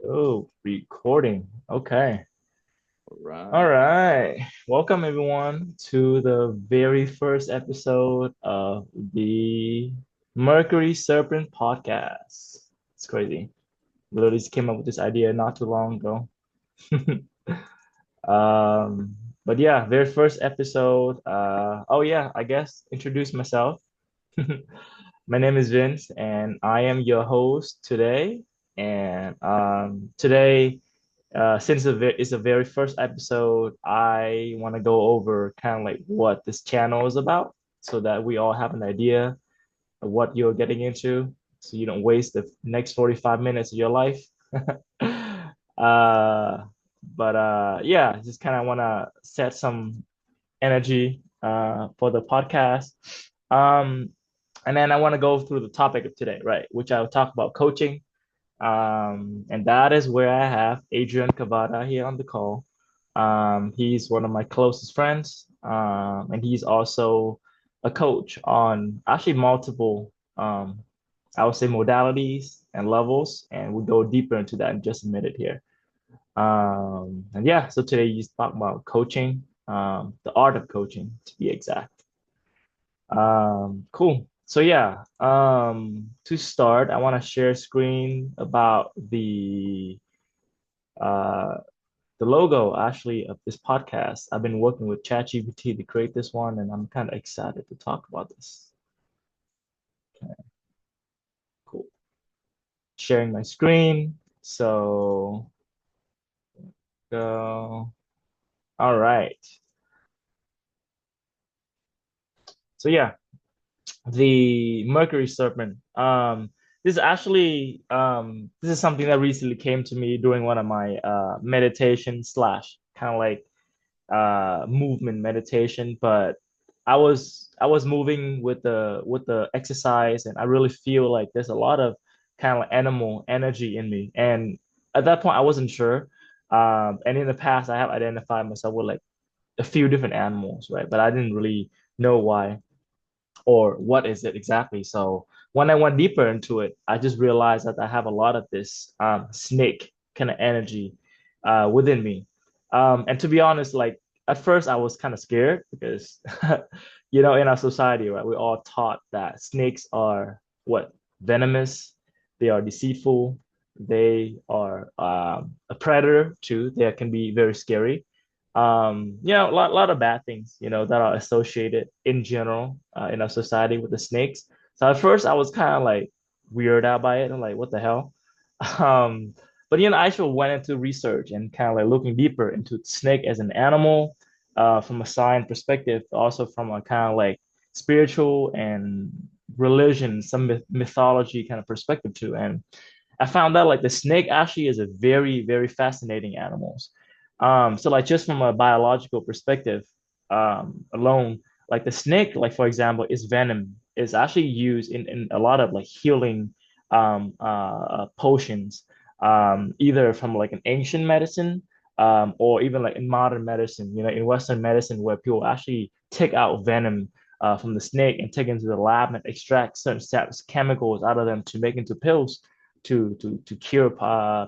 Oh, recording. Okay. All Right. right. Welcome everyone to the very first episode of the Mercury Serpent Podcast. It's crazy. Literally just came up with this idea not too long ago. Um, but yeah, very first episode. Oh yeah, I guess introduce myself. My name is Vince, and I am your host today. And today, since it's a very first episode, I want to go over kind of like what this channel is about, so that we all have an idea of what you're getting into, so you don't waste the next 45 minutes of your life. Uh, but yeah, just kind of want to set some energy for the podcast. Um, and then I want to go through the topic of today, right? Which I will talk about coaching. And that is where I have Adrian Cavada here on the call. He's one of my closest friends, and he's also a coach on actually multiple, I would say, modalities and levels. And we'll go deeper into that in just a minute here. And yeah, so today you talk about coaching, the art of coaching to be exact. Cool. So yeah, to start, I want to share a screen about uh the logo actually of this podcast. I've been working with ChatGPT to create this one, and I'm kind of excited to talk about this. Okay, cool. Sharing my screen. So go. All right. So yeah, the Mercury Serpent. This is something that recently came to me during one of my meditation slash kind of like movement meditation, but I was moving with the exercise, and I really feel like there's a lot of kind of like animal energy in me. And at that point I wasn't sure. And in the past I have identified myself with like a few different animals, right? But I didn't really know why or what is it exactly. So when I went deeper into it, I just realized that I have a lot of this snake kind of energy within me. And to be honest, like at first I was kind of scared because, in our society, right, we're all taught that snakes are what? Venomous, they are deceitful, they are a predator too. They can be very scary. A lot of bad things, that are associated in general in our society with the snakes. So at first I was kind of like weirded out by it. I'm like, what the hell? Um, but I actually went into research and kind of like looking deeper into snake as an animal, from a science perspective, also from a kind of like spiritual and religion, some mythology kind of perspective too. And I found out like the snake actually is a very, very fascinating animal. So like just from a biological perspective, alone, like the snake, like for example, its venom is actually used in a lot of like healing potions, either from like an ancient medicine, or even like in modern medicine, in Western medicine where people actually take out venom from the snake and take it into the lab and extract certain chemicals out of them to make into pills to cure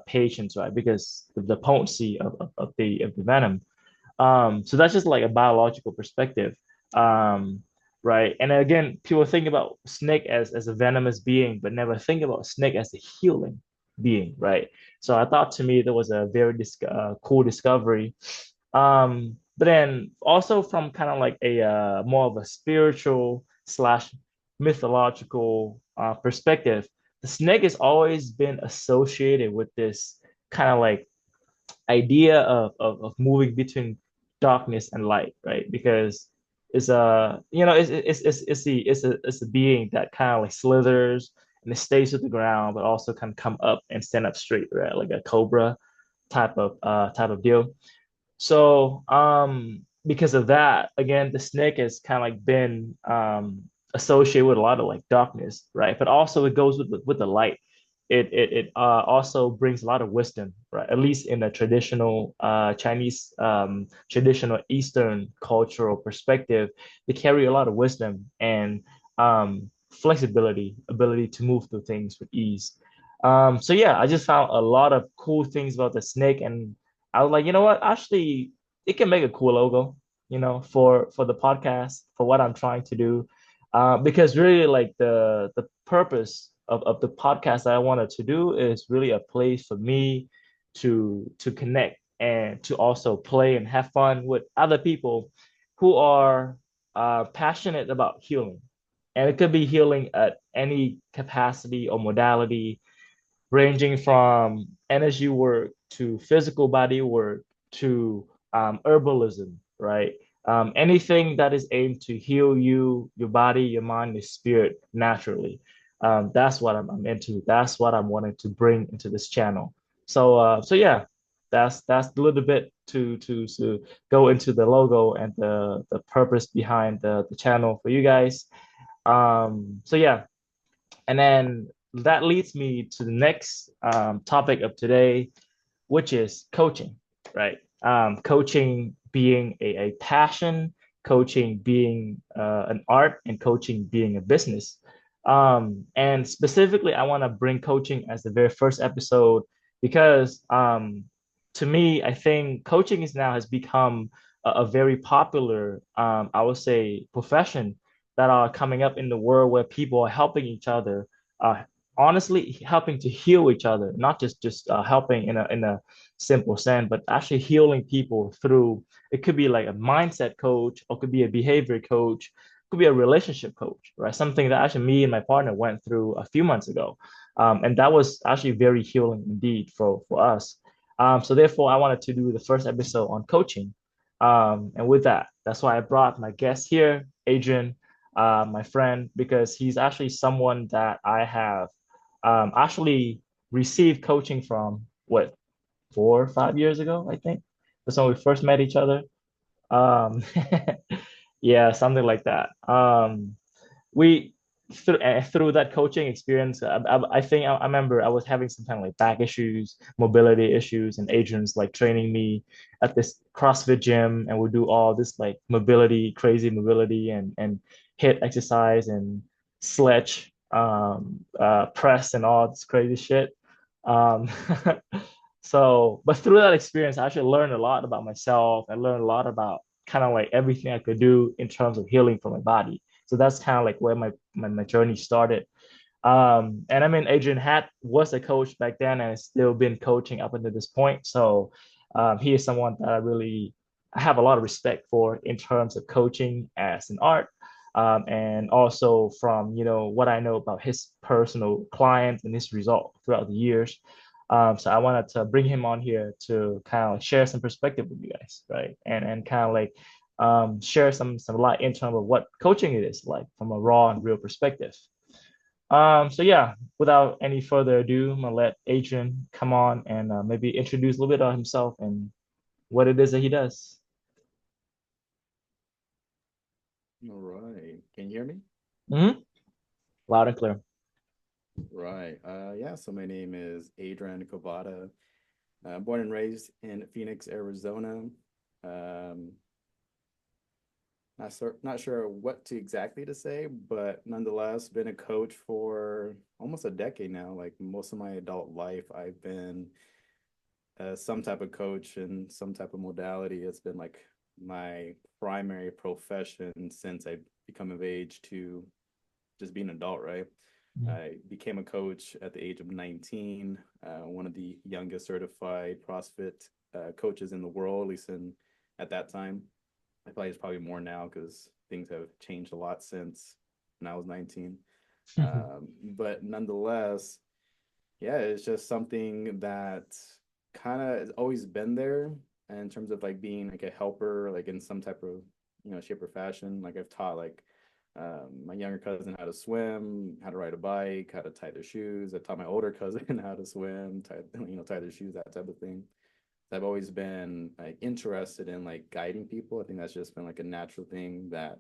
patients, right? Because of the potency of the venom. So that's just like a biological perspective. Right. And again, people think about snake as a venomous being, but never think about snake as a healing being, right? So I thought to me that was a very cool discovery. But then also from kind of like a more of a spiritual slash mythological perspective, the snake has always been associated with this kind of like idea of moving between darkness and light, right? Because it's a it's a being that kind of like slithers and it stays to the ground, but also can come up and stand up straight, right? Like a cobra type of deal. So because of that, again, the snake has kind of like been associated with a lot of like darkness, right? But also it goes with the light. It also brings a lot of wisdom, right? At least in a traditional Chinese traditional Eastern cultural perspective, they carry a lot of wisdom and flexibility, ability to move through things with ease. So yeah, I just found a lot of cool things about the snake, and I was like, you know what? Actually, it can make a cool logo, for the podcast, for what I'm trying to do. Because really, like the purpose of the podcast that I wanted to do is really a place for me to connect and to also play and have fun with other people who are passionate about healing. And it could be healing at any capacity or modality, ranging from energy work to physical body work to herbalism, right? Anything that is aimed to heal you, your body, your mind, your spirit naturally. That's what I'm into. That's what I'm wanting to bring into this channel. So yeah, that's a little bit to go into the logo and the purpose behind the channel for you guys. So yeah, and then that leads me to the next topic of today, which is coaching, right? Coaching being a passion, coaching being an art, and coaching being a business. And specifically, I want to bring coaching as the very first episode because to me, I think coaching is now has become a very popular, I would say, profession that are coming up in the world where people are helping each other, uh, honestly helping to heal each other, not just helping in a simple sense, but actually healing people through. It could be like a mindset coach, or could be a behavior coach, could be a relationship coach, right? Something that actually me and my partner went through a few months ago, and that was actually very healing indeed for us. So therefore, I wanted to do the first episode on coaching, and with that, that's why I brought my guest here, Adrian, my friend, because he's actually someone that I have actually received coaching from, what, 4 or 5 years ago, I think. That's when we first met each other. Um, yeah, something like that. We through that coaching experience, I think I remember I was having some kind of like back issues, mobility issues, and Adrian's like training me at this CrossFit gym, and we do all this like mobility, crazy mobility, and hit exercise and sledge press and all this crazy shit. Um, so, but through that experience, I actually learned a lot about myself. I learned a lot about kind of like everything I could do in terms of healing for my body. So that's kind of like where my journey started. And I mean, Adrian had was a coach back then and has still been coaching up until this point. So he is someone that I have a lot of respect for in terms of coaching as an art. And also from, what I know about his personal clients and his result throughout the years. So I wanted to bring him on here to kind of like share some perspective with you guys, right? And kind of like share some light in terms of what coaching it is like from a raw and real perspective. So yeah, without any further ado, I'm gonna let Adrian come on and maybe introduce a little bit of himself and what it is that he does. All right. Can you hear me? Hmm. Loud and clear. Right. Yeah, so my name is Adrian Cavada. Born and raised in Phoenix, Arizona. Um, not sure what to exactly to say, but nonetheless, been a coach for almost a decade now. Like most of my adult life, I've been some type of coach and some type of modality. It's been like my primary profession since I become of age to just being an adult, right? I became a coach at the age of 19, one of the youngest certified CrossFit coaches in the world, at least in at that time. I feel like it's probably more now because things have changed a lot since when I was 19. But nonetheless, yeah, it's just something that kind of has always been there in terms of like being like a helper, like in some type of shape or fashion. Like I've taught like my younger cousin how to swim, how to ride a bike, how to tie their shoes. I taught my older cousin how to swim, tie their shoes, that type of thing. So I've always been like interested in like guiding people. I think that's just been like a natural thing that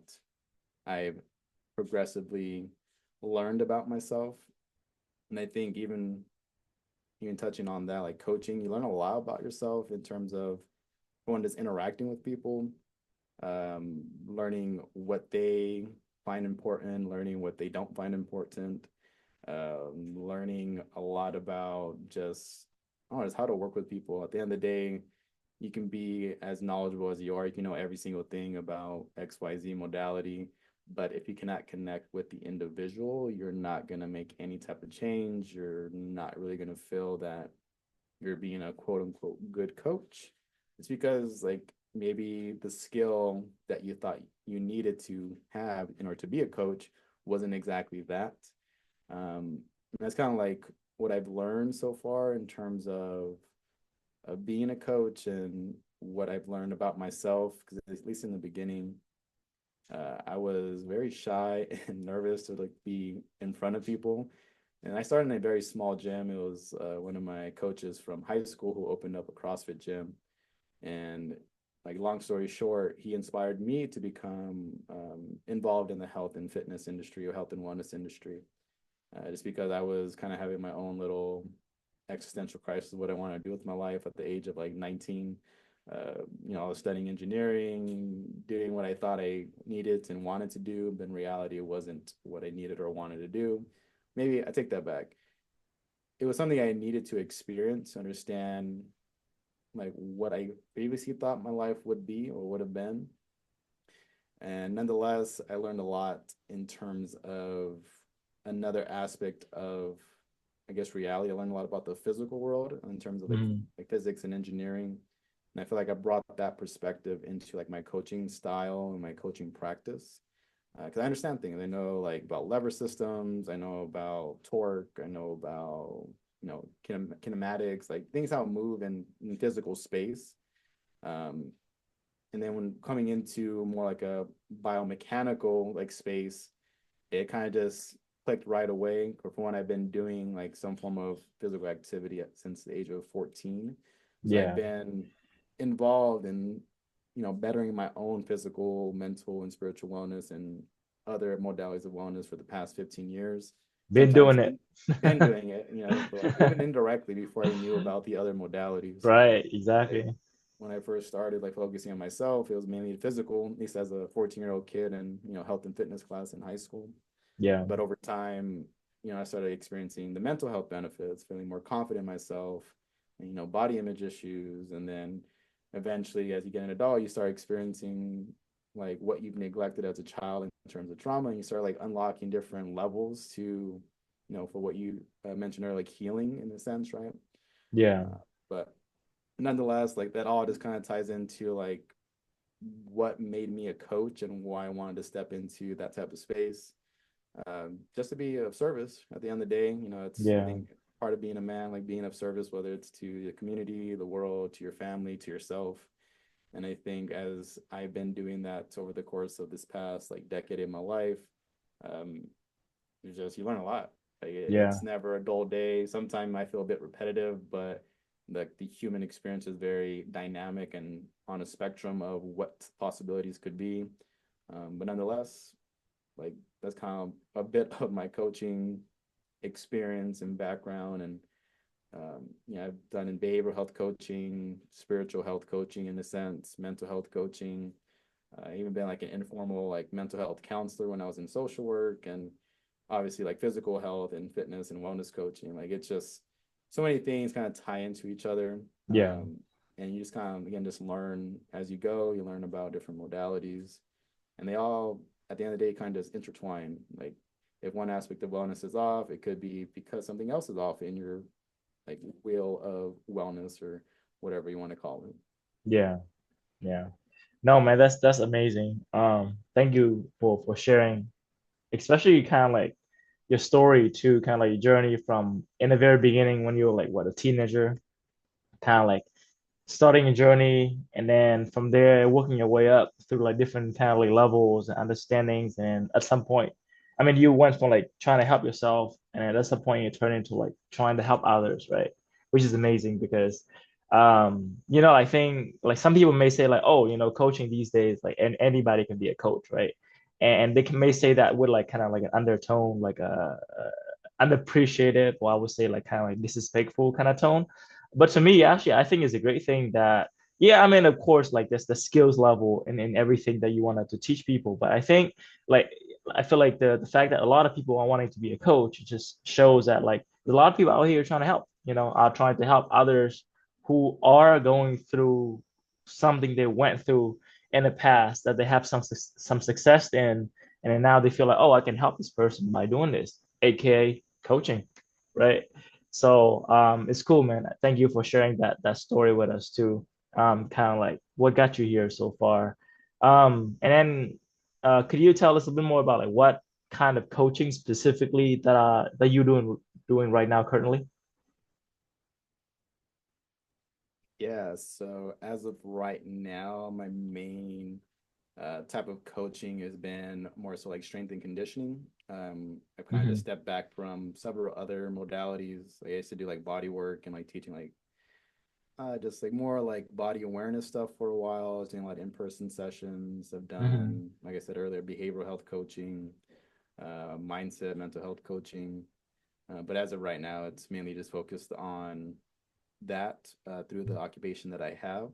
I've progressively learned about myself. And I think even touching on that, like coaching, you learn a lot about yourself in terms of one just interacting with people, learning what they find important, learning what they don't find important, learning a lot about just, oh, just how to work with people. At the end of the day, you can be as knowledgeable as you are. You can know every single thing about XYZ modality. But if you cannot connect with the individual, you're not going to make any type of change. You're not really going to feel that you're being a quote unquote good coach. It's because, like, maybe the skill that you thought you needed to have in order to be a coach wasn't exactly that. That's kind of like what I've learned so far in terms of being a coach and what I've learned about myself. Because at least in the beginning, I was very shy and nervous to like be in front of people. And I started in a very small gym. It was one of my coaches from high school who opened up a CrossFit gym. And like long story short, he inspired me to become involved in the health and fitness industry or health and wellness industry. Just because I was kind of having my own little existential crisis of what I want to do with my life at the age of like 19. I was studying engineering, doing what I thought I needed and wanted to do, but in reality, it wasn't what I needed or wanted to do. Maybe I take that back. It was something I needed to experience, understand like what I previously thought my life would be or would have been. And nonetheless, I learned a lot in terms of another aspect of, I guess, reality. I learned a lot about the physical world in terms of Mm. like physics and engineering. And I feel like I brought that perspective into like my coaching style and my coaching practice. Because I understand things. I know like about lever systems. I know about torque. I know about kinematics, like things how it move in physical space. Um, and then when coming into more like a biomechanical like space, it kind of just clicked right away. From when I've been doing like some form of physical activity since the age of 14. So I've Yeah. been involved in, bettering my own physical, mental, and spiritual wellness and other modalities of wellness for the past 15 years. Been Sometimes doing it. been doing it, but like even indirectly before I knew about the other modalities. Right, Like exactly. when I first started like focusing on myself, it was mainly physical, at least as a 14-year-old kid in, health and fitness class in high school. Yeah. But over time, I started experiencing the mental health benefits, feeling more confident in myself, and, body image issues. And then eventually, as you get an adult, you start experiencing like what you've neglected as a child in terms of trauma, and you start like unlocking different levels to, for what you mentioned earlier, like healing in a sense, right? Yeah. But nonetheless, like that all just kind of ties into like what made me a coach and why I wanted to step into that type of space, just to be of service. At the end of the day, it's, I Yeah. think, part of being a man, like being of service, whether it's to the community, the world, to your family, to yourself. And I think as I've been doing that over the course of this past like decade in my life, um, you learn a lot. Like Yeah. it's never a dull day. Sometimes I feel a bit repetitive, but the human experience is very dynamic and on a spectrum of what possibilities could be. But nonetheless, like that's kind of a bit of my coaching experience and background. And I've done in behavioral health coaching, spiritual health coaching in a sense, mental health coaching. I even been like an informal like mental health counselor when I was in social work, and obviously like physical health and fitness and wellness coaching. Like it's just so many things kind of tie into each other. Yeah. And you just kind of again just learn as you go. You learn about different modalities, and they all at the end of the day kind of just intertwine. Like if one aspect of wellness is off, it could be because something else is off in your like wheel of wellness or whatever you want to call it. Yeah. Yeah. No, man, that's amazing. Thank you for sharing, especially kind of like your story too, kind of like your journey from in the very beginning when you were like what a teenager, kind of like starting a journey, and then from there working your way up through like different kind of like levels and understandings, and at some point, I mean, you went from like trying to help yourself, and then at some point you turn into like trying to help others, right? Which is amazing because I think like some people may say like, oh, coaching these days, like and anybody can be a coach, right? And they may say that with like kind of like an undertone, like a unappreciative, or I would say like kind of like disrespectful kind of tone. But to me, actually, I think it's a great thing that, yeah, I mean, of course, like there's the skills level and everything that you wanted to teach people. But I think like I feel like the fact that a lot of people are wanting to be a coach just shows that like there's a lot of people out here trying to help, are trying to help others who are going through something they went through in the past that they have some success in, and then now they feel like, oh, I can help this person by doing this, aka coaching, right? So it's cool, man. Thank you for sharing that story with us too. Kind of like what got you here so far. And then could you tell us a bit more about like what kind of coaching specifically that you doing right now currently? Yeah, so as of right now, my main type of coaching has been more so like strength and conditioning. I've kind of Hmm. stepped back from several other modalities. Like I used to do like body work and like teaching like just like more like body awareness stuff for a while. I was doing a lot of in-person sessions. I've Hmm. done, like I said earlier, behavioral health coaching, mindset, mental health coaching. But as of right now, it's mainly just focused on that through the occupation that I have.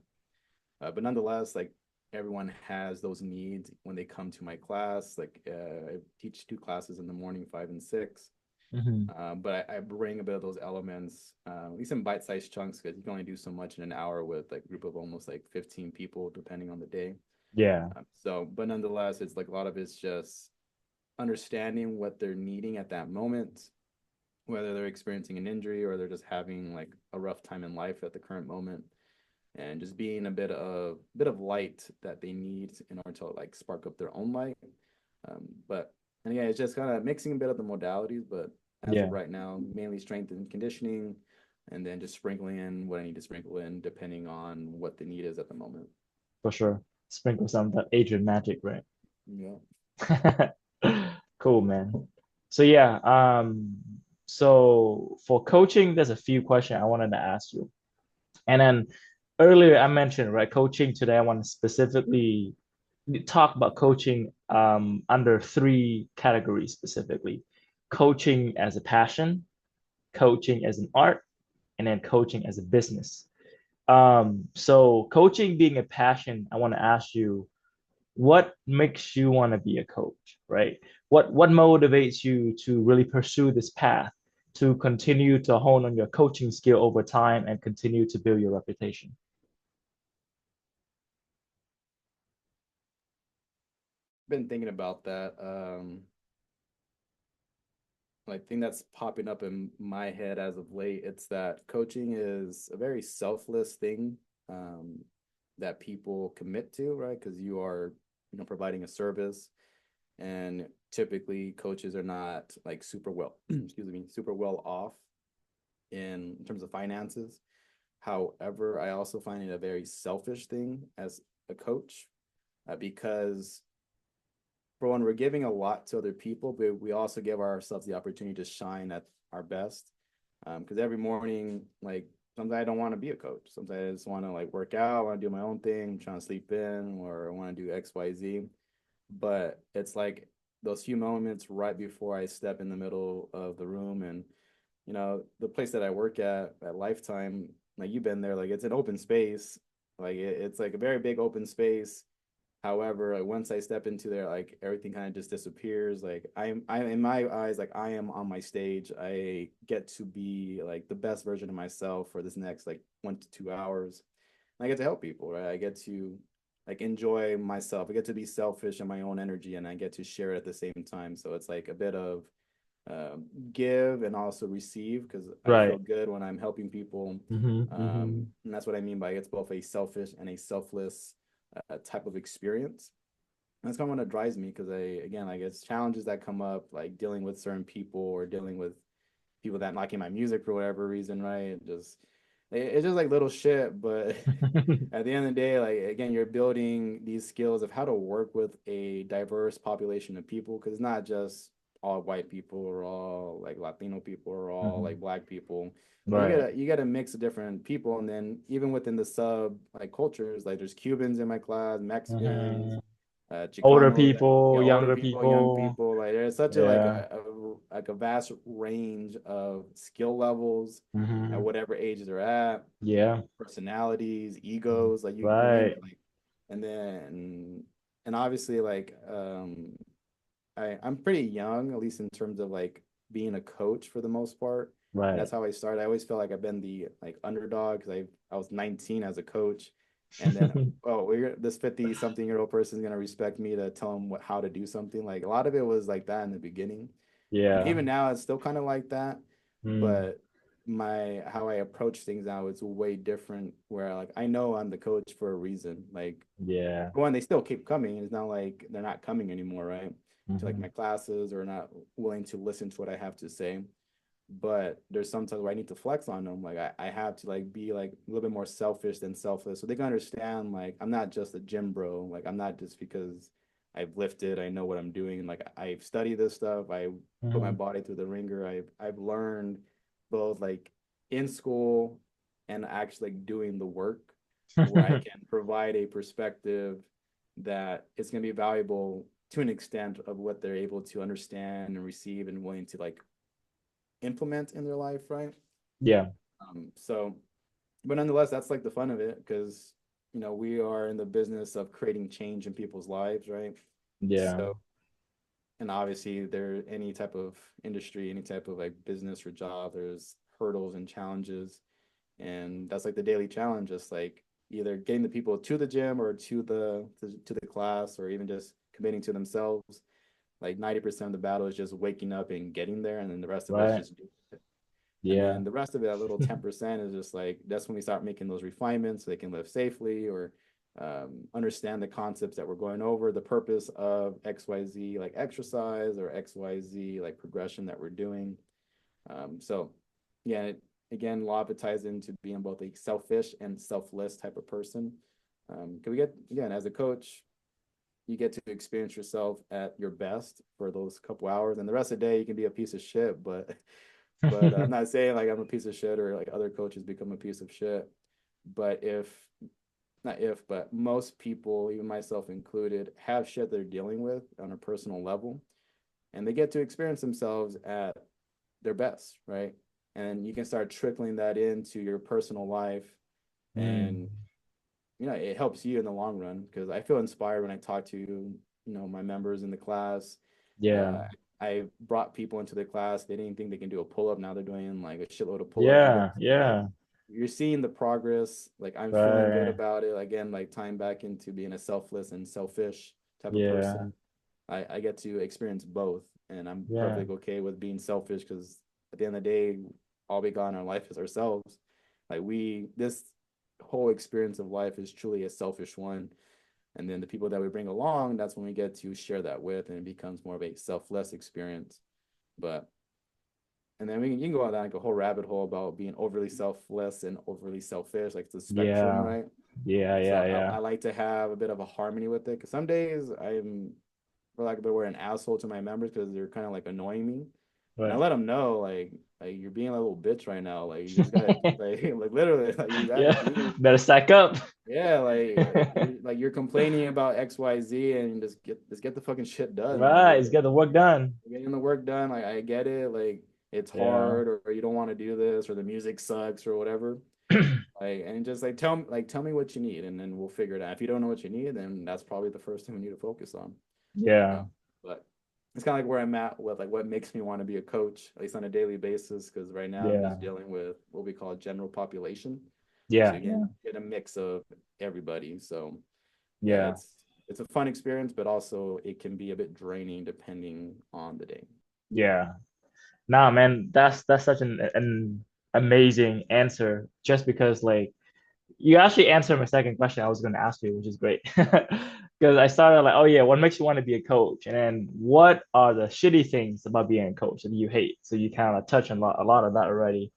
But nonetheless, like everyone has those needs when they come to my class. Like I teach two classes in the morning, 5 and 6. Hmm. But I bring a bit of those elements, at least in bite-sized chunks, because you can only do so much in an hour with like a group of almost like 15 people, depending on the day. Yeah, But nonetheless, it's like a lot of it's just understanding what they're needing at that moment, whether they're experiencing an injury or they're just having like a rough time in life at the current moment, and just being a bit of light that they need in order to like spark up their own light. But and again, it's just kind of mixing a bit of the modalities, but as of yeah, right now, mainly strength and conditioning, and then just sprinkling in what I need to sprinkle in depending on what the need is at the moment. for sure. Sprinkle some of that Adrian magic, right? Yeah. Cool, man. So yeah, so for coaching, there's a few questions I wanted to ask you. And then earlier I mentioned, right, coaching today, I want to specifically talk about coaching under three categories specifically. Coaching as a passion, coaching as an art, and then coaching as a business. So coaching being a passion, I want to ask you, what makes you want to be a coach, right? What motivates you to really pursue this path, to continue to hone on your coaching skill over time and continue to build your reputation? Been thinking about that. Like thing that's popping up in my head as of late, it's that coaching is a very selfless thing um, that people commit to, right? Because you are, providing a service, and typically coaches are not like super well, excuse me, super well off in terms of finances. However, I also find it a very selfish thing as a coach because for one, we're giving a lot to other people, but we also give ourselves the opportunity to shine at our best. Because every morning, like sometimes I don't want to be a coach. Sometimes I just want to like work out, I want to do my own thing, trying to sleep in, or I want to do X, Y, Z. But it's like those few moments right before I step in the middle of the room, and the place that I work at Lifetime, like you've been there, like it's an open space, like it's like a very big open space. However, like once I step into there, like everything kind of just disappears. Like I in my eyes, like I am on my stage. I get to be like the best version of myself for this next like 1 to 2 hours. And I get to help people, right? I get to like enjoy myself. I get to be selfish in my own energy, and I get to share it at the same time. So it's like a bit of give and also receive, because I feel Right. good when I'm helping people. Hmm. Hmm. And that's what I mean by it's both a selfish and a selfless type of experience. And that's kind of what drives me, because again, like it's challenges that come up, like dealing with certain people or dealing with people that not like my music for whatever reason, right? It's just like little shit, but at the end of the day, like again, you're building these skills of how to work with a diverse population of people, because it's not just all white people or all like Latino people or all like Hmm. black people. Like Right. you gotta mix of different people, and then even within the sub like cultures, like there's Cubans in my class, Mexicans, Hmm. Older Chicanos, people, older younger people, young people. people. Like there's such a Yeah. like a vast range of skill levels at Hmm. whatever age they're at, Yeah. personalities, egos, like you name Right. it. Like and then and obviously like I'm pretty young, at least in terms of like being a coach for the most part. And Right. that's how I started. I always felt like I've been the like underdog because I was 19 as a coach. And then, oh, this 50 something year old person is gonna respect me to tell them how to do something. Like a lot of it was like that in the beginning. And Yeah. even now it's still kind of like that. Mm, But my how I approach things now is way different where like I know I'm the coach for a reason. Like yeah. one, they still keep coming. It's not like they're not coming anymore, right? To like Hmm. my classes or not willing to listen to what I have to say. But there's sometimes where I need to flex on them. Like I have to like be like a little bit more selfish than selfless. So they can understand like I'm not just a gym bro. Like I'm not just because I've lifted, I know what I'm doing. Like I've studied this stuff. I put my Hmm. body through the ringer. I've learned both like in school and actually like doing the work where I can provide a perspective that is going to be valuable to an extent of what they're able to understand and receive and willing to like implement in their life, right? Yeah. So, but nonetheless, that's like the fun of it because, we are in the business of creating change in people's lives, right? Yeah. So, and obviously, there any type of industry, any type of like business or job, there's hurdles and challenges, and that's like the daily challenge, just like either getting the people to the gym or to the class, or even just committing to themselves. Like 90% of the battle is just waking up and getting there, and then the rest of it is Right. just doing it. And Yeah. then the rest of it, that little 10% is just like that's when we start making those refinements so they can live safely or understand the concepts that we're going over, the purpose of XYZ like exercise or XYZ like progression that we're doing. So yeah, again, a lot of it ties into being both a selfish and selfless type of person. Because we get, again, as a coach, you get to experience yourself at your best for those couple hours, and the rest of the day you can be a piece of shit. But I'm not saying like I'm a piece of shit or like other coaches become a piece of shit. But if not if, but most people, even myself included, have shit they're dealing with on a personal level, and they get to experience themselves at their best, right? And you can start trickling that into your personal life, Mm. and it helps you in the long run because I feel inspired when I talk to my members in the class. Yeah. uh, I brought people into the class, they didn't think they can do a pull-up, now they're doing like a shitload of pull-ups. Yeah. Like Yeah. you're seeing the progress, like I'm feeling good Right. about it, again, like tying back into being a selfless and selfish type of Yeah. person. I get to experience both, and I'm Yeah. perfectly okay with being selfish because at the end of the day, all we got in our life is ourselves. Like this whole experience of life is truly a selfish one. And then the people that we bring along, that's when we get to share that with, and it becomes more of a selfless experience. But and then you can go on like a whole rabbit hole about being overly selfless and overly selfish, like the spectrum, Yeah. right? Yeah. So Yeah. I Yeah. like to have a bit of a harmony with it because some days I'm, for lack of a better word, an asshole to my members because they're kind of like annoying me, and I Right. let them know like you're being a little bitch right now. Like you just gotta like literally like you gotta Yeah. do. Better stack up. Yeah, you're complaining about XYZ and just get the fucking shit done. Like Right. Let's get the work done. getting the work done. Like I get it. Like it's Yeah. hard, or you don't want to do this, or the music sucks, or whatever. Like and just like tell me what you need, and then we'll figure it out. If you don't know what you need, then that's probably the first thing we need to focus on. Yeah. Uh, but it's kind of like where I'm at with like what makes me want to be a coach, at least on a daily basis. Because right now I'm Yeah. just dealing with what we call general population. So Yeah. you Yeah. get a mix of everybody. So yeah, Yeah. it's a fun experience, but also it can be a bit draining depending on the day. Yeah. Nah, man, that's such an amazing answer. Just because like you actually answered my second question I was going to ask you, which is great. Because I started like, oh yeah, what makes you want to be a coach, and then what are the shitty things about being a coach that you hate? So you kind of touch on a lot of that already.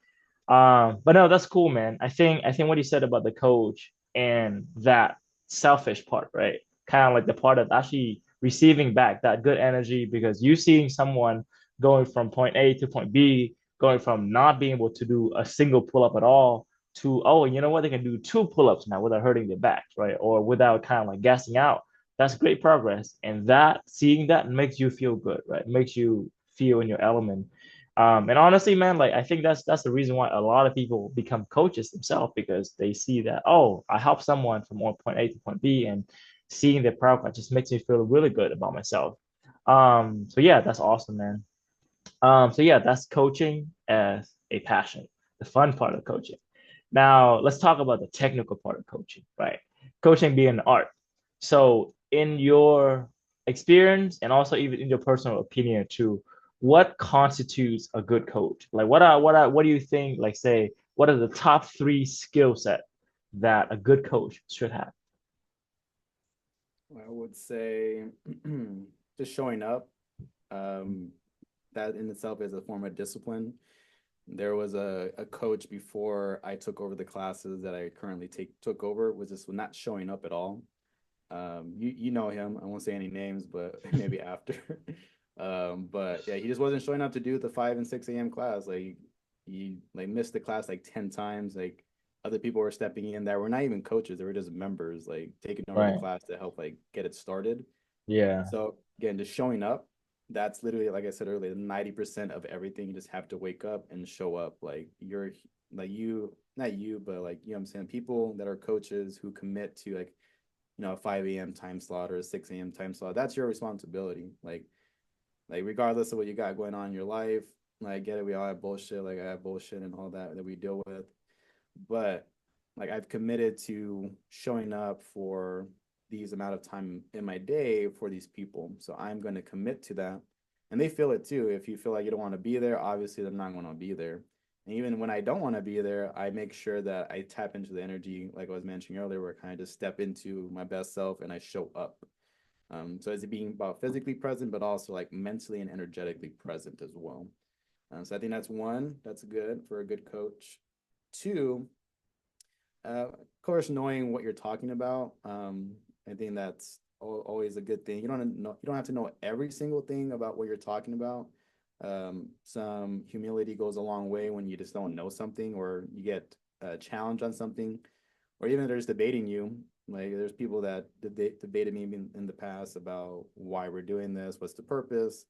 But no, that's cool, man. I think what you said about the coach and that selfish part, right? Kind of like the part of actually receiving back that good energy because you seeing someone going from point A to point B, going from not being able to do a single pull up at all to, oh, you know what, they can do two pull ups now without hurting their back, right? Or without kind of like gassing out. That's great progress. And that seeing that makes you feel good, right? Makes you feel in your element. And honestly, man, like I think that's the reason why a lot of people become coaches themselves because they see that, oh, I help someone from point A to point B, and seeing their progress just makes me feel really good about myself. So yeah, that's awesome, man. So yeah, that's coaching as a passion, the fun part of coaching. Now let's talk about the technical part of coaching, right? Coaching being an art. So in your experience and also even in your personal opinion too, what constitutes a good coach? Like what do you think, like say, what are the top three skill set that a good coach should have? I would say just showing up. Um, that in itself is a form of discipline. There was a coach before I took over the classes that I currently took over, was just not showing up at all. You know him. I won't say any names, but maybe after. But yeah, he just wasn't showing up to do the 5 and 6 a.m. class. Like he like missed the class like 10 times. Like other people were stepping in that were not even coaches, they were just members, like taking over the Right. class to help like get it started. Yeah. So again, just showing up, that's literally, like I said earlier, 90% of everything. You just have to wake up and show up. Like you're like you, not you, but like, you know what I'm saying? People that are coaches who commit to like, a 5 a.m. time slot or a 6 a.m. time slot, that's your responsibility. Like regardless of what you got going on in your life, like I get it, we all have bullshit, like I have bullshit and all that we deal with. But like I've committed to showing up for these amount of time in my day for these people. So I'm going to commit to that. And they feel it too. If you feel like you don't want to be there, obviously they're not going to be there. And even when I don't want to be there, I make sure that I tap into the energy, like I was mentioning earlier, where I kind of just step into my best self and I show up. So it's being about physically present, but also like mentally and energetically present as well. So I think that's one, that's good for a good coach. Two, of course, knowing what you're talking about, I think that's always a good thing. You don't have to know every single thing about what you're talking about. Some humility goes a long way when you just don't know something, or you get challenged on something, or even there's debating you. Like there's people that debated me in the past about why we're doing this, what's the purpose,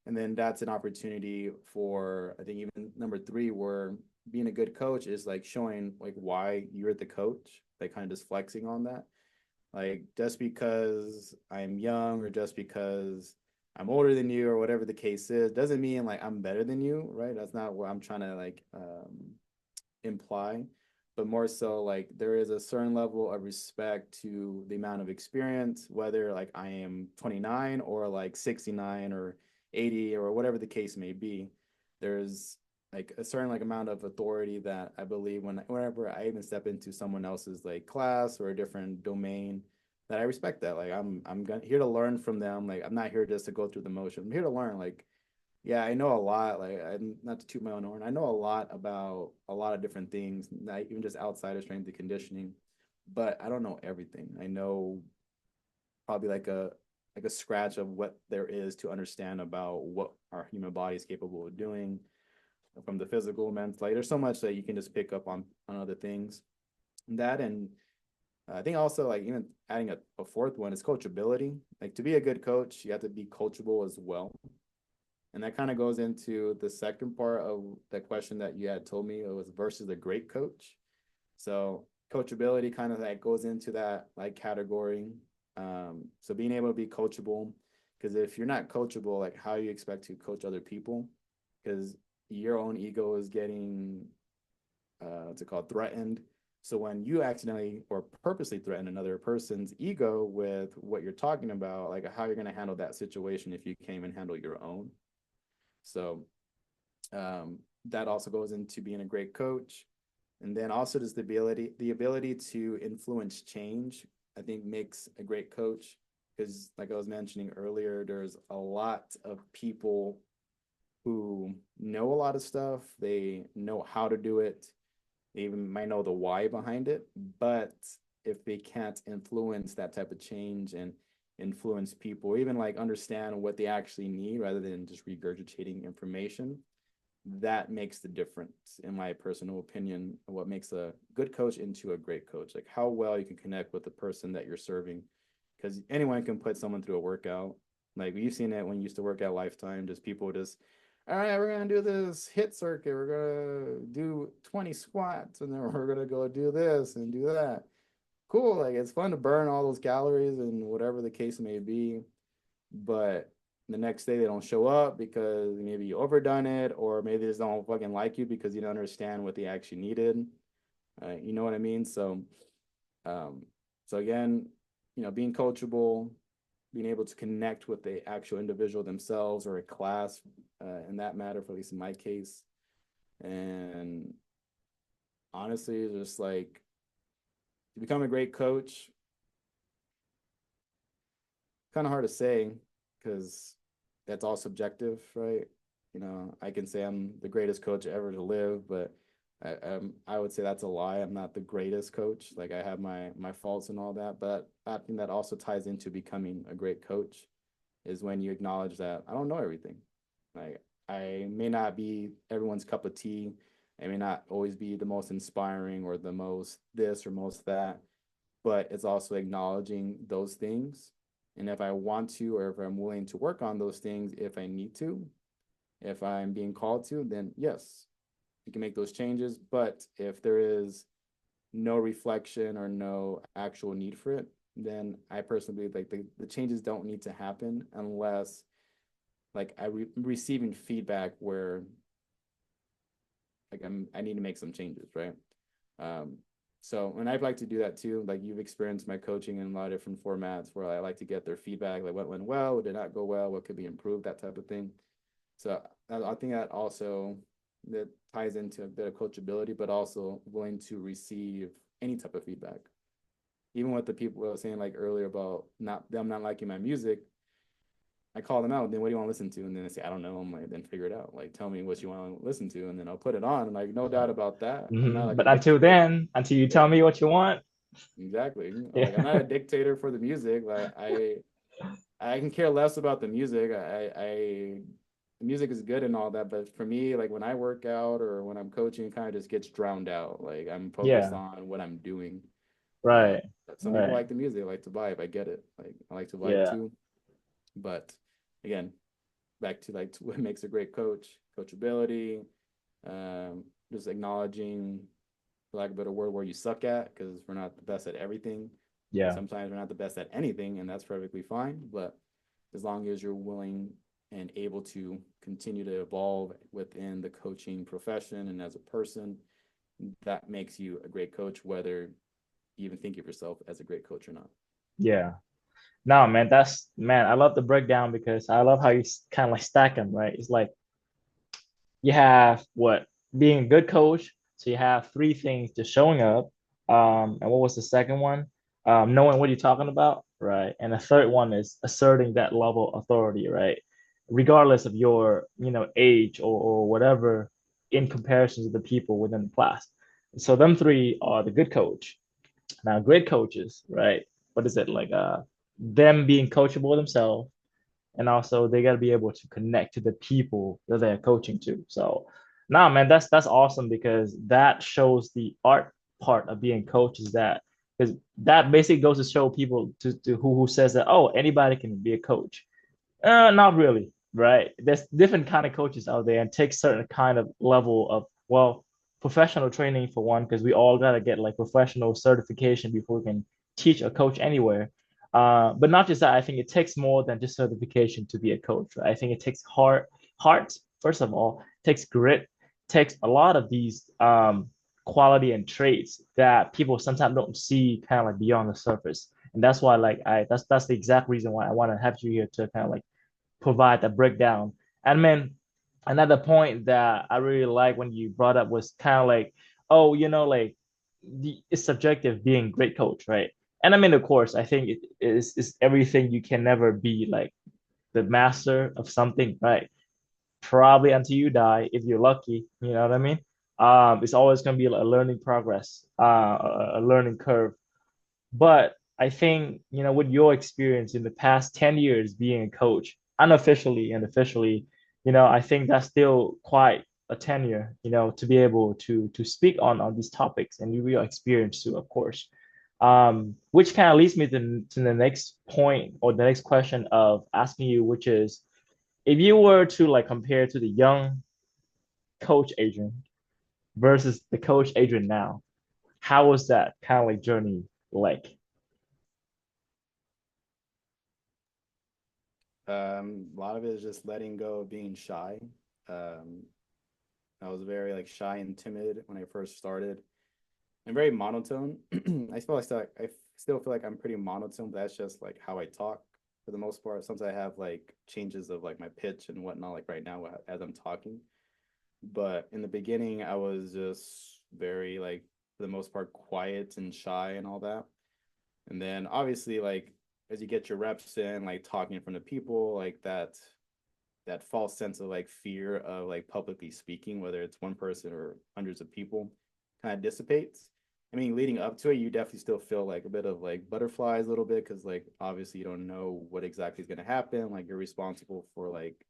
and then that's an opportunity for, I think, even number three, where being a good coach is like showing like why you're the coach, like kind of just flexing on that. Like just because I'm young or just because I'm older than you or whatever the case is, doesn't mean like I'm better than you, right? That's not what I'm trying to like imply, but more so like there is a certain level of respect to the amount of experience, whether like I am 29 or like 69 or 80 or whatever the case may be. There's like a certain like amount of authority that I believe whenever I even step into someone else's like class or a different domain, that I respect that. Like I'm here to learn from them. Like I'm not here just to go through the motion. I'm here to learn. Like yeah, I know a lot. Like, I'm not to toot my own horn. I know a lot about a lot of different things, not even just outside of strength and conditioning, but I don't know everything. I know probably like a scratch of what there is to understand about what our human body is capable of doing, from the physical, mental. Like, there's so much that you can just pick up on other things. That, and I think also like even adding a fourth one is coachability. Like to be a good coach, you have to be coachable as well. And that kind of goes into the second part of the question that you had told me. It was versus a great coach. So coachability kind of like goes into that like category. So being able to be coachable, because if you're not coachable, like how you expect to coach other people, because your own ego is getting what's it called, threatened. So when you accidentally or purposely threaten another person's ego with what you're talking about, like how you're going to handle that situation if you can't even handle your own. So that also goes into being a great coach. And then also just the ability to influence change, I think makes a great coach. Because like I was mentioning earlier, there's a lot of people who know a lot of stuff. They know how to do it. They even might know the why behind it. But if they can't influence that type of change and influence people, even like understand what they actually need rather than just regurgitating information, that makes the difference, in my personal opinion, what makes a good coach into a great coach. Like how well you can connect with the person that you're serving, because anyone can put someone through a workout. Like you've seen it when you used to work at Lifetime, just people just, all right, we're gonna do this hit circuit, we're gonna do 20 squats, and then we're gonna go do this and do that. Cool, like it's fun to burn all those calories and whatever the case may be, but the next day they don't show up because maybe you overdone it, or maybe they just don't fucking like you because you don't understand what they actually needed. You know what I mean? Um, so again, being coachable, being able to connect with the actual individual themselves or a class, in that matter, for at least in my case. And honestly, just like to become a great coach, kind of hard to say because that's all subjective, right? I can say I'm the greatest coach ever to live, but I would say that's a lie. I'm not the greatest coach. Like I have my faults and all that, but I think that also ties into becoming a great coach is when you acknowledge that I don't know everything. Like I may not be everyone's cup of tea. I may not always be the most inspiring or the most this or most that, but it's also acknowledging those things. And if I want to, or if I'm willing to work on those things, if I need to, if I'm being called to, then yes, you can make those changes. But if there is no reflection or no actual need for it, then I personally believe like the changes don't need to happen unless like receiving feedback where like I need to make some changes, right? Um, so, and I'd like to do that too. Like you've experienced my coaching in a lot of different formats where I like to get their feedback, like what went well, what did not go well, what could be improved, that type of thing. So I think that also that ties into a bit of coachability, but also willing to receive any type of feedback. Even with the people I was saying like earlier about not liking my music, I call them out. Then what do you want to listen to? And then they say, I don't know. I'm like, then figure it out. Like, tell me what you want to listen to, and then I'll put it on. And like, no doubt about that. I'm not like a But until dictator. then, until you Yeah, tell me what you want, exactly. Like, I'm not yeah, a dictator for the music. Like, I can care less about the music. The music is good and all that, but for me, like when I work out or when I'm coaching, it kind of just gets drowned out. Like I'm focused yeah, on what I'm doing. Uh, right, some people right, like the music, like to vibe. I get it. Like I like to vibe yeah, too. But again, back to like what makes a great coach, coachability, just acknowledging, for lack of a better word, where you suck at, because we're not the best at everything. And yeah, sometimes we're not the best at anything, and that's perfectly fine. But as long as you're willing and able to continue to evolve within the coaching profession and as a person, that makes you a great coach, whether you even think of yourself as a great coach or not. yeah. No, man, man, I love the breakdown because I love how you kind of like stack them, right? It's like you have what being a good coach. So you have three things: just showing up. And what was the second one? Knowing what you're talking about, right? And the third one is asserting that level of authority, right? Regardless of your, age or whatever in comparison to the people within the class. So them three are the good coach. Now, great coaches, right? What is it like? Them being coachable themselves, and also they got to be able to connect to the people that they're coaching to. So, nah, man, that's awesome because that shows the art part of being coach is that because that basically goes to show people to who says that oh anybody can be a coach. Not really, right? There's different kind of coaches out there and take certain kind of level of well professional training for one because we all gotta get like professional certification before we can teach a coach anywhere. But not just that, I think it takes more than just certification to be a coach. Right? I think it takes heart first of all, takes grit, takes a lot of these quality and traits that people sometimes don't see kind of like beyond the surface. And that's why like that's the exact reason why I want to have you here to kind of like provide a breakdown. And then another point that I really like when you brought up was kind of like, oh, like it's subjective being great coach, right? And I mean, of course, I think it is everything you can never be like the master of something, right? Probably until you die, if you're lucky, you know what I mean? It's always going to be a learning progress, a learning curve. But I think, with your experience in the past 10 years being a coach, unofficially and officially, I think that's still quite a tenure, to be able to speak on these topics and your experience too, of course. Which kind of leads me to the next point or the next question of asking you, which is if you were to like compare to the young coach Adrian versus the coach Adrian now, how was that kind of like journey like? A lot of it is just letting go of being shy. Um, I was very like shy and timid when I first started, and very monotone. I still feel like I'm pretty monotone, but that's just like how I talk for the most part. Sometimes I have like changes of like my pitch and whatnot, like right now as I'm talking. But in the beginning, I was just very like for the most part quiet and shy and all that. And then obviously like as you get your reps in, like talking in front of people, like that false sense of like fear of like publicly speaking, whether it's one person or hundreds of people, kind of dissipates. I mean, leading up to it, you definitely still feel like a bit of like butterflies a little bit because like obviously you don't know what exactly is going to happen. Like you're responsible for like,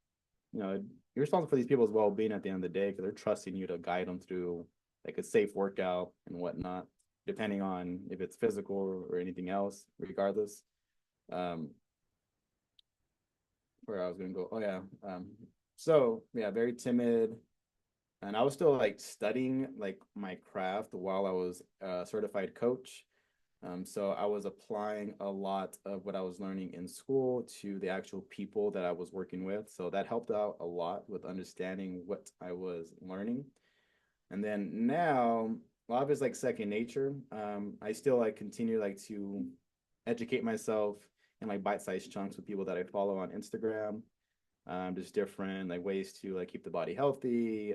you know, you're responsible for these people's well being at the end of the day because they're trusting you to guide them through like a safe workout and whatnot, depending on if it's physical or anything else, regardless. Um, where I was gonna go. Oh yeah. So yeah, very timid, and I was still like studying like my craft while I was a certified coach. So I was applying a lot of what I was learning in school to the actual people that I was working with. So that helped out a lot with understanding what I was learning. And then now, a lot of it's like second nature. I still like continue like to educate myself in like bite-sized chunks with people that I follow on Instagram. Just different like ways to like keep the body healthy.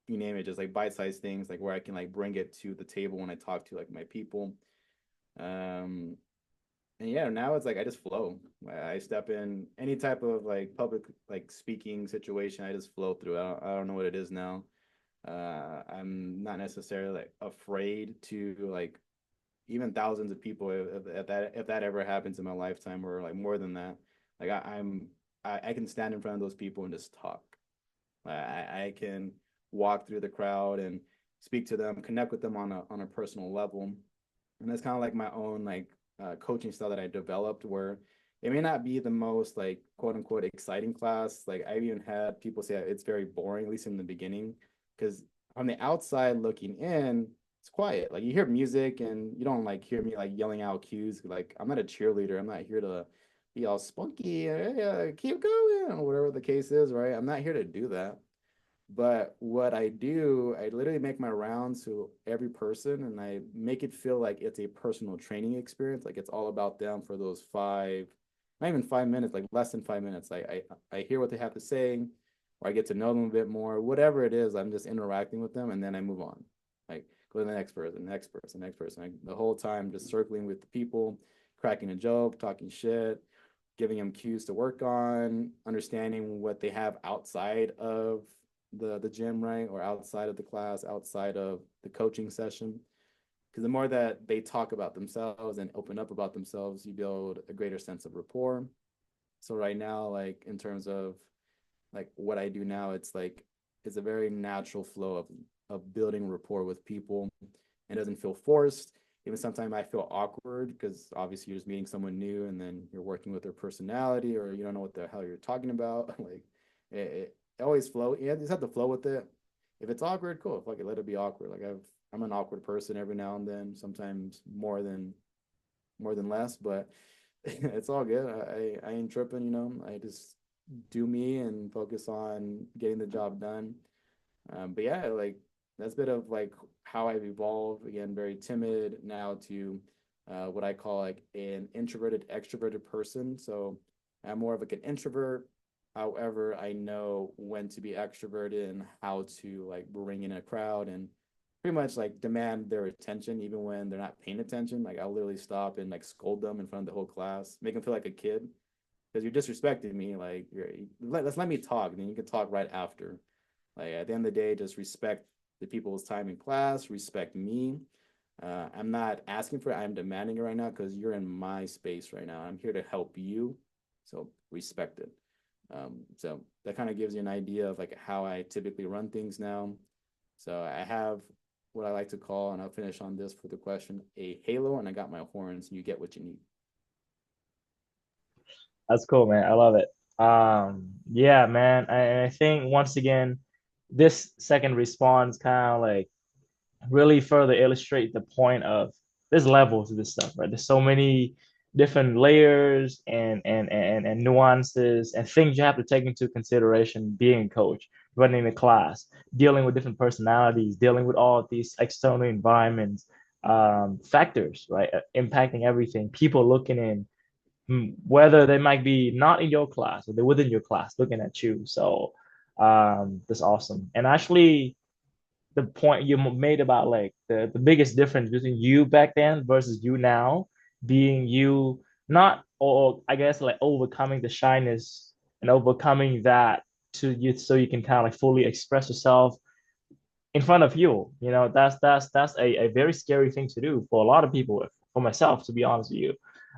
You name it, just like bite-sized things like where I can like bring it to the table when I talk to like my people. Um, and yeah, now it's like I just flow. I step in any type of like public like speaking situation. I just flow through. I don't know what it is now. I'm not necessarily like afraid to like even thousands of people if that ever happens in my lifetime or like more than that. Like I can stand in front of those people and just talk. I can walk through the crowd and speak to them, connect with them on a personal level, and that's kind of like my own like coaching style that I developed where it may not be the most like quote unquote exciting class. Like I even had people say it's very boring, at least in the beginning, because on the outside looking in, it's quiet. Like you hear music and you don't like hear me like yelling out cues. Like I'm not a cheerleader. I'm not here to be all spunky. Keep going, or whatever the case is, right? I'm not here to do that. But what I do, I literally make my rounds to every person and I make it feel like it's a personal training experience. Like it's all about them for those not even 5 minutes, like less than 5 minutes. I hear what they have to say, or I get to know them a bit more. Whatever it is, I'm just interacting with them and then I move on. Like go to the next person, next person, next person. Like, the whole time just circling with the people, cracking a joke, talking shit, giving them cues to work on, understanding what they have outside of the gym, right? Or outside of the class, outside of the coaching session. Because the more that they talk about themselves and open up about themselves, you build a greater sense of rapport. So right now, like in terms of like what I do now, it's a very natural flow of building rapport with people. It doesn't feel forced. Even sometimes I feel awkward because obviously you're just meeting someone new and then you're working with their personality or you don't know what the hell you're talking about. Like it always flow. You just have to flow with it. If it's awkward, cool. Fuck it, let it be awkward. I'm an awkward person every now and then, sometimes more than less, but it's all good. I ain't tripping, you know. I just do me and focus on getting the job done. But yeah, like that's a bit of like how I've evolved. Again, very timid now to what I call like an introverted extroverted person. So I'm more of like an introvert. However, I know when to be extroverted and how to like bring in a crowd and pretty much like demand their attention even when they're not paying attention. Like I'll literally stop and like scold them in front of the whole class, make them feel like a kid because you're disrespecting me. Like let's let me talk, and then you can talk right after. Like at the end of the day, just respect the people's time in class, respect me. I'm not asking for it, I'm demanding it right now because you're in my space right now. I'm here to help you. So respect it. So that kind of gives you an idea of like how I typically run things now. So I have what I like to call, and I'll finish on this for the question, a halo, and I got my horns, and you get what you need. That's cool, man. I love it. Yeah, man. I think once again, this second response kind of like really further illustrate the point of there's levels to this stuff, right? There's so many. different layers and nuances and things you have to take into consideration being a coach, running a class, dealing with different personalities, dealing with all these external environments, factors, right? Impacting everything, people looking in, whether they might be not in your class or they're within your class looking at you. So that's awesome. And actually, the point you made about like the biggest difference between you back then versus you now, being you, not, or I guess like overcoming the shyness and overcoming that to you so you can kind of like fully express yourself in front of you. You know, that's a very scary thing to do for a lot of people, for myself, to be honest with you.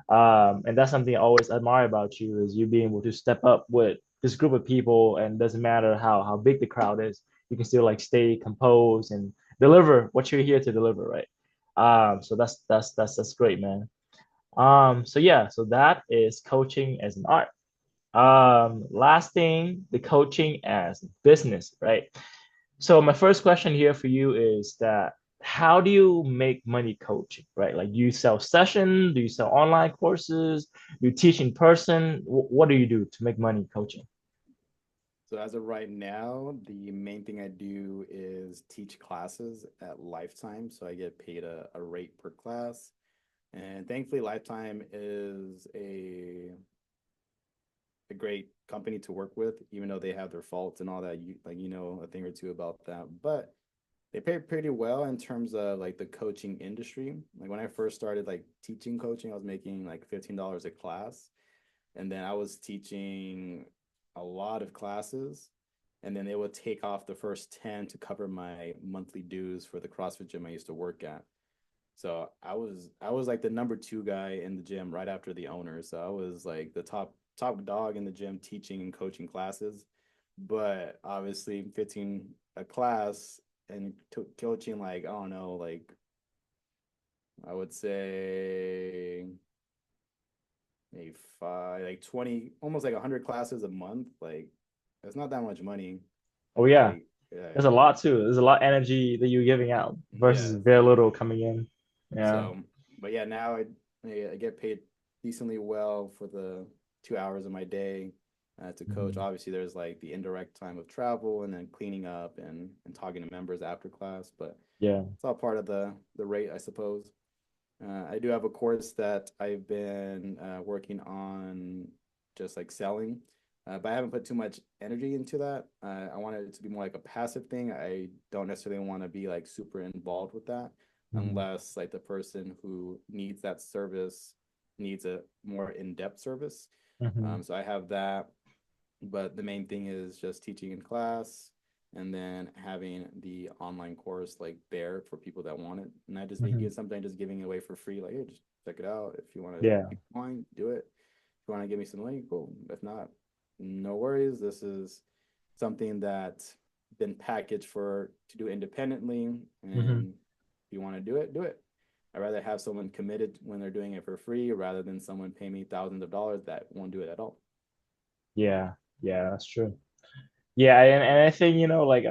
And that's something I always admire about you, is you being able to step up with this group of people, and doesn't matter how big the crowd is, you can still like stay composed and deliver what you're here to deliver, right? So that's great, man. So yeah, so that is coaching as an art. Last thing, the coaching as business, right? So my first question here for you is that, how do you make money coaching, right? Like, do you sell sessions? Do you sell online courses? Do you teach in person? What do you do to make money coaching? So as of right now, the main thing I do is teach classes at Lifetime. So I get paid a rate per class. And thankfully, Lifetime is a great company to work with, even though they have their faults and all that. You like a thing or two about that, but they pay pretty well in terms of like the coaching industry. Like when I first started like teaching coaching, I was making like $15 a class, and then I was teaching a lot of classes, and then they would take off the first 10 to cover my monthly dues for the CrossFit gym I used to work at. So I was like the number two guy in the gym right after the owner. So I was like the top dog in the gym teaching and coaching classes. But obviously 15 a class and coaching, like I don't know, like I would say maybe five, like 20, almost like 100 classes a month. Like it's not that much money. Oh yeah, Like yeah, there's a lot too. There's a lot of energy that you're giving out versus yeah. very little coming in. Yeah. So, but yeah, now I get paid decently well for the 2 hours of my day to coach. Mhm. Obviously, there's like the indirect time of travel and then cleaning up and talking to members after class, but Yeah. it's all part of the rate, I suppose. I do have a course that I've been working on, just like selling, but I haven't put too much energy into that. I want it to be more like a passive thing. I don't necessarily want to be like super involved with that Mhm. unless like the person who needs that service needs a more in-depth service. Mhm. So I have that, but the main thing is just teaching in class and then having the online course like there for people that want it. And I just make Mhm. it something just giving it away for free. Like, hey, just check it out. If you want to Yeah. keep going, do it. If you want to give me some money, cool. If not, no worries. This is something that's been packaged for to do independently. Mhm. And if you want to do it. I'd rather have someone committed when they're doing it for free rather than someone pay me thousands of dollars that won't do it at all. Yeah. Yeah, that's true. Yeah, and I think, like,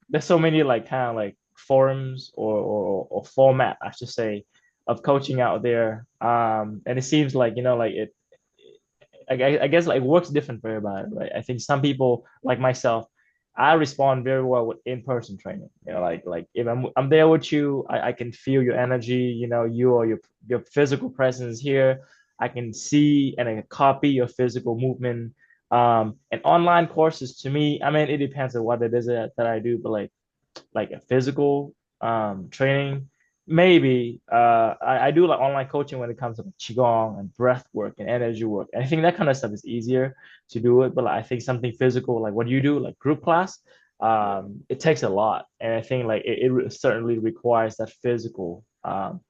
there's so many like kind of like forums or format, I should say, of coaching out there. And it seems like, like I guess like works different for everybody, right? I think some people like myself, I respond very well with in-person training. Like if I'm there with you, I can feel your energy, you or your physical presence here. I can see and I can copy your physical movement. And online courses to me, I mean, it depends on what it is that I do, but like a physical training. Maybe I do like online coaching when it comes to qigong and breath work and energy work. And I think that kind of stuff is easier to do it. But like, I think something physical, like what you do, like group class, Yeah. it takes a lot. And I think like it certainly requires that physical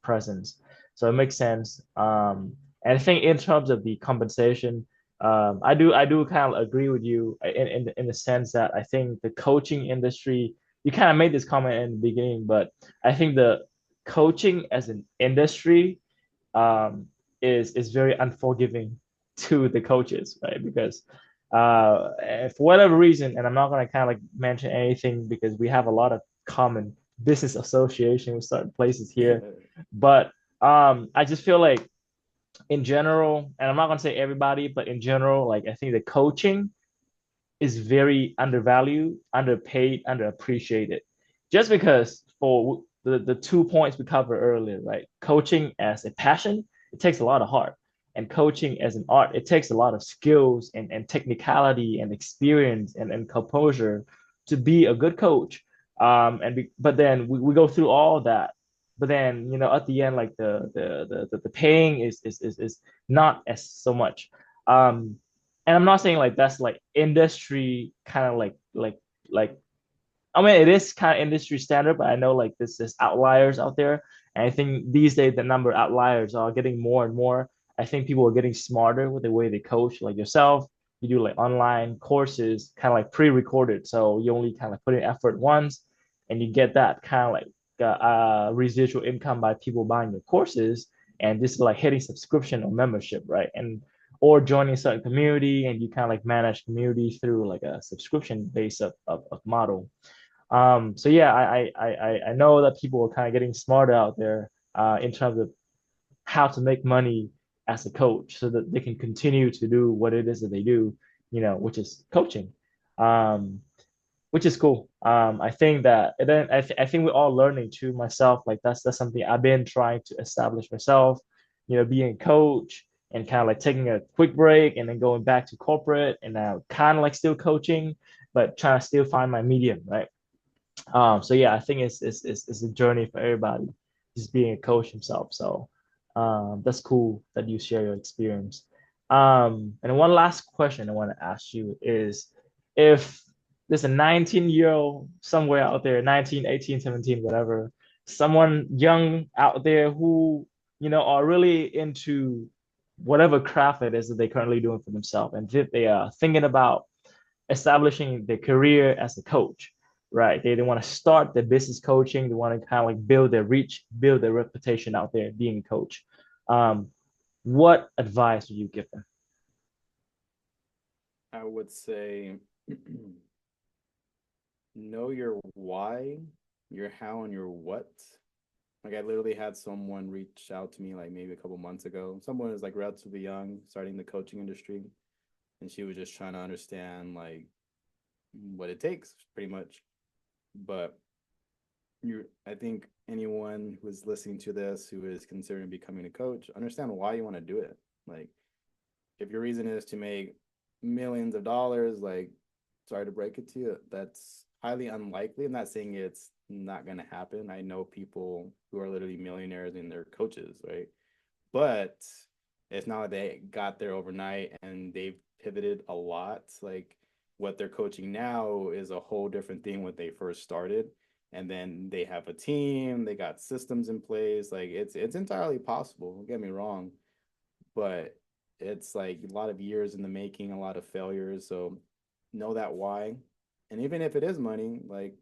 presence. So it makes sense. And I think in terms of the compensation, I do kind of agree with you in the sense that I think the coaching industry, you kind of made this comment in the beginning, but I think the coaching as an industry is very unforgiving to the coaches, right? Because for whatever reason, and I'm not gonna kind of like mention anything because we have a lot of common business association with certain places here, but I just feel like in general, and I'm not gonna say everybody, but in general, like I think the coaching is very undervalued, underpaid, underappreciated. Just because for the 2 points we covered earlier, right? Coaching as a passion, it takes a lot of heart. And coaching as an art, it takes a lot of skills and technicality and experience and composure to be a good coach. But then we go through all that. But then, at the end, like the paying is not as so much. Um, and I'm not saying like that's like industry kind of like I mean it is kind of industry standard, but I know like this outliers out there. And I think these days the number of outliers are getting more and more. I think people are getting smarter with the way they coach, like yourself. You do like online courses, kind of like pre-recorded. So you only kind of put in effort once and you get that kind of like residual income by people buying your courses and this is like hitting subscription or membership, right? And or joining a certain community and you kind of like manage communities through like a subscription base of model. So yeah, I know that people are kind of getting smarter out there in terms of how to make money as a coach so that they can continue to do what it is that they do, which is coaching. Um, which is cool. I think that and then I think we're all learning too. Myself, like that's something I've been trying to establish myself. Being a coach and kind of like taking a quick break and then going back to corporate and now kind of like still coaching, but trying to still find my medium, right? So yeah, I think it's a journey for everybody, just being a coach himself. So that's cool that you share your experience. And one last question I want to ask you is if there's a 19-year-old somewhere out there, 19, 18, 17, whatever, someone young out there who, are really into whatever craft it is that they're currently doing for themselves, and if they are thinking about establishing their career as a coach, right? They want to start their business coaching. They want to kind of like build their reach, build their reputation out there being a coach. Um, what advice would you give them? I would say know your why, your how, and your what. Like I literally had someone reach out to me like maybe a couple months ago. Someone is like relatively young, starting the coaching industry, and she was just trying to understand like what it takes, pretty much. But I think anyone who is listening to this who is considering becoming a coach, understand why you want to do it. Like if your reason is to make millions of dollars, like sorry to break it to you, that's highly unlikely. I'm not saying it's not going to happen. I know people who are literally millionaires and they're coaches, right? But it's not like they got there overnight and they've pivoted a lot. Like what they're coaching now is a whole different thing when they first started. And then they have a team, they got systems in place. Like it's entirely possible. Don't get me wrong, but it's like a lot of years in the making, a lot of failures. So know that why. And even if it is money, like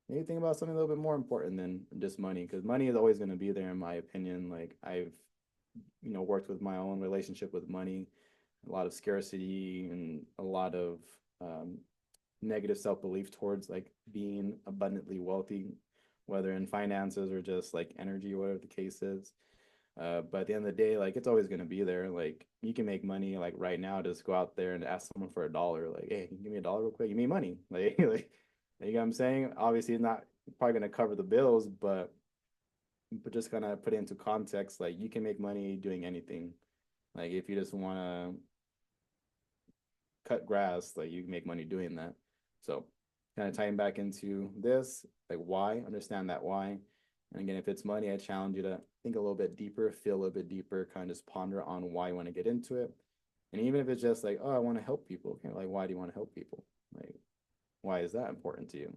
maybe think about something a little bit more important than just money, because money is always going to be there, in my opinion. Like I've, worked with my own relationship with money, a lot of scarcity and a lot of um, negative self belief towards like being abundantly wealthy, whether in finances or just like energy, whatever the case is. But at the end of the day, like it's always going to be there. Like you can make money like right now, just go out there and ask someone for $1. Like, hey, can you give me $1 real quick? You need money. Like, you know what I'm saying? Obviously, it's not probably going to cover the bills, but just kind of put it into context. Like you can make money doing anything. Like if you just want to cut grass, like you can make money doing that. So kind of tying back into this, like why, understand that why. And again, if it's money, I challenge you to think a little bit deeper, feel a little bit deeper, kind of just ponder on why you want to get into it. And even if it's just like, oh, I want to help people, okay, like why do you want to help people? Like, why is that important to you?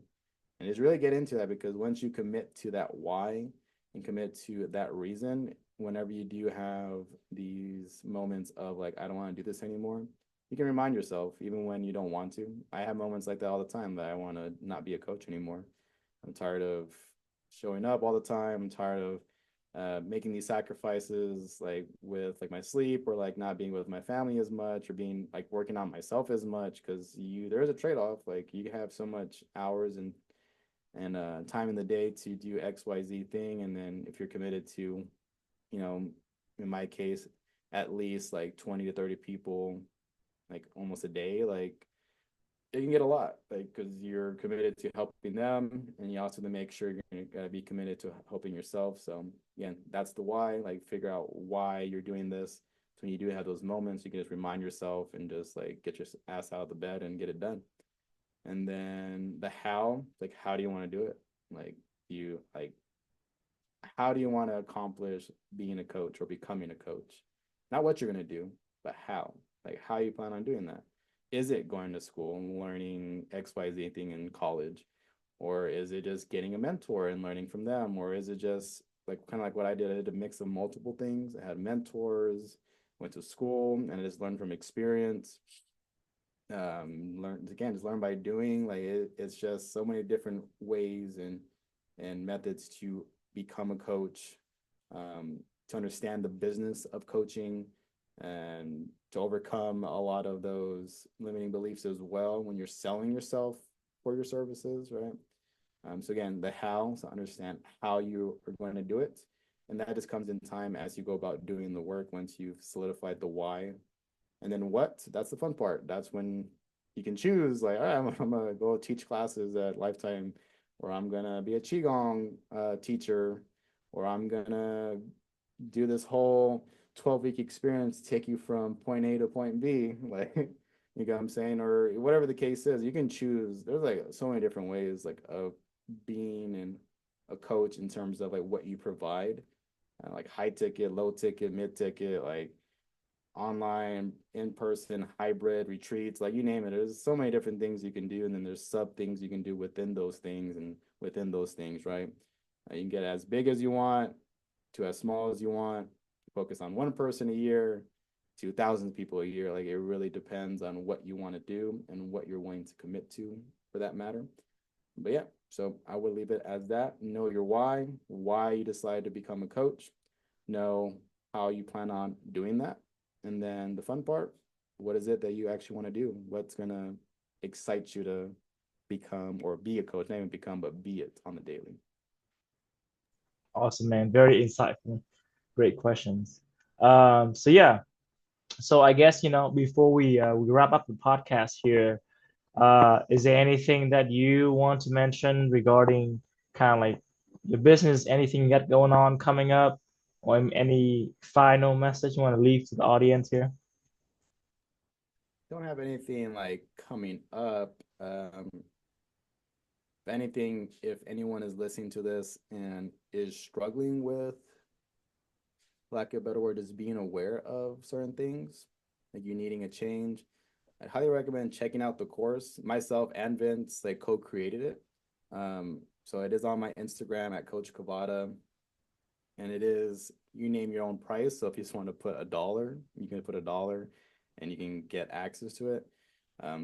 And just really get into that, because once you commit to that why and commit to that reason, whenever you do have these moments of like, I don't want to do this anymore, you can remind yourself even when you don't want to. I have moments like that all the time, that I want to not be a coach anymore. I'm tired of showing up all the time. I'm tired of making these sacrifices, like with like my sleep, or like not being with my family as much, or being like working on myself as much, because there's a trade-off. Like you have so much hours and time in the day to do XYZ thing, and then if you're committed to, you know in my case, at least like 20 to 30 people like almost a day, like it can get a lot, like because you're committed to helping them, and you also have to make sure you're gonna be committed to helping yourself. So again, that's the why. Like figure out why you're doing this. So when you do have those moments, you can just remind yourself and just like get your ass out of the bed and get it done. And then the how, like how do you want to do it? Like you like how do you want to accomplish being a coach or becoming a coach? Not what you're going to do, but how. Like, how you plan on doing that? Is it going to school and learning XYZ thing in college? Or is it just getting a mentor and learning from them? Or is it just like kind of like what I did? I did a mix of multiple things. I had mentors, went to school, and I just learned from experience. Learn again, just learn by doing. Like it's just so many different ways and methods to become a coach, to understand the business of coaching, and to overcome a lot of those limiting beliefs as well when you're selling yourself for your services, right? So again, the how, so understand how you are going to do it. And that just comes in time as you go about doing the work once you've solidified the why. And then what? That's the fun part. That's when you can choose, like, all right, I'm gonna go teach classes at Lifetime, or I'm gonna be a Qigong teacher, or I'm gonna do this whole 12-week experience, take you from point A to point B, like, you know what I'm saying? Or whatever the case is, you can choose. There's like so many different ways, like, of being and a coach in terms of like what you provide, like high ticket, low ticket, mid ticket, like online, in person, hybrid retreats, like you name it. There's so many different things you can do, and then there's sub things you can do within those things and within those things, right? You can get as big as you want to as small as you want. Focus on one person a year to thousands of people a year. Like it really depends on what you want to do and what you're willing to commit to, for that matter. But yeah, so I would leave it as that. Know your why you decide to become a coach, know how you plan on doing that. And then the fun part, what is it that you actually want to do? What's going to excite you to become or be a coach? Not even become, but be it on the daily. Awesome, man. Very insightful. Great questions. So yeah, so I guess before we wrap up the podcast here, is there anything that you want to mention regarding kind of like your business, anything you got going on coming up, or any final message you want to leave to the audience here? Don't have anything like coming up. If anything, if anyone is listening to this and is struggling with, lack of a better word, is being aware of certain things, like you needing a change, I'd highly recommend checking out the course. Myself and Vince like co-created it. So it is on my Instagram at Coach Cavada, and it is, you name your own price. So if you just want to put $1, you can put $1, and you can get access to it.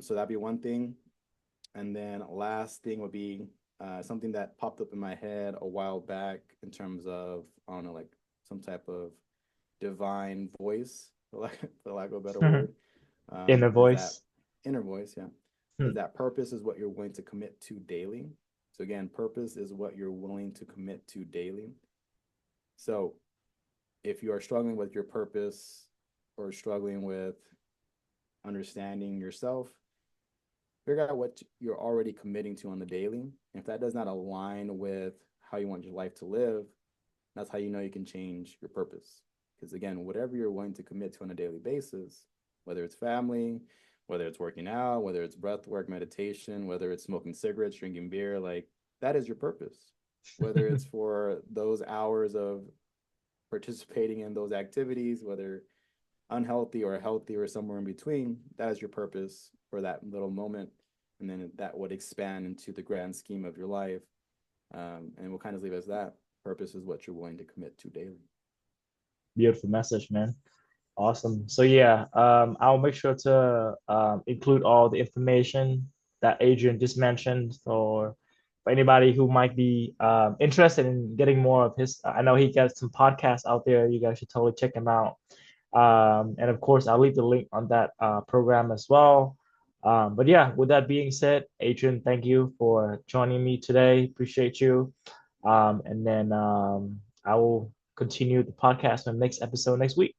So that'd be one thing. And then last thing would be something that popped up in my head a while back in terms of, I don't know, like some type of divine voice, for lack of a better word, Inner is that voice. inner voice, yeah, is Hmm. that purpose is what you're willing to commit to daily. So again, purpose is what you're willing to commit to daily. So if you are struggling with your purpose or struggling with understanding yourself, figure out what you're already committing to on the daily. And if that does not align with how you want your life to live, that's how you know you can change your purpose. Because again, whatever you're willing to commit to on a daily basis, whether it's family, whether it's working out, whether it's breath work, meditation, whether it's smoking cigarettes, drinking beer, like that is your purpose. Whether it's for those hours of participating in those activities, whether unhealthy or healthy or somewhere in between, that is your purpose for that little moment. And then that would expand into the grand scheme of your life. And we'll kind of leave it as that. Purpose is what you're willing to commit to daily. Beautiful message, man. Awesome. So yeah, I'll make sure to include all the information that Adrian just mentioned, or for anybody who might be interested in getting more of his. I know he got some podcasts out there. You guys should totally check him out. And of course, I'll leave the link on that program as well. But yeah, with that being said, Adrian, thank you for joining me today. Appreciate you. And then I will continue the podcast on the next episode next week.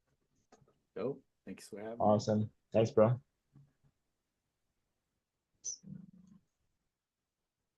Dope. Thanks for having me. Awesome. Thanks, bro.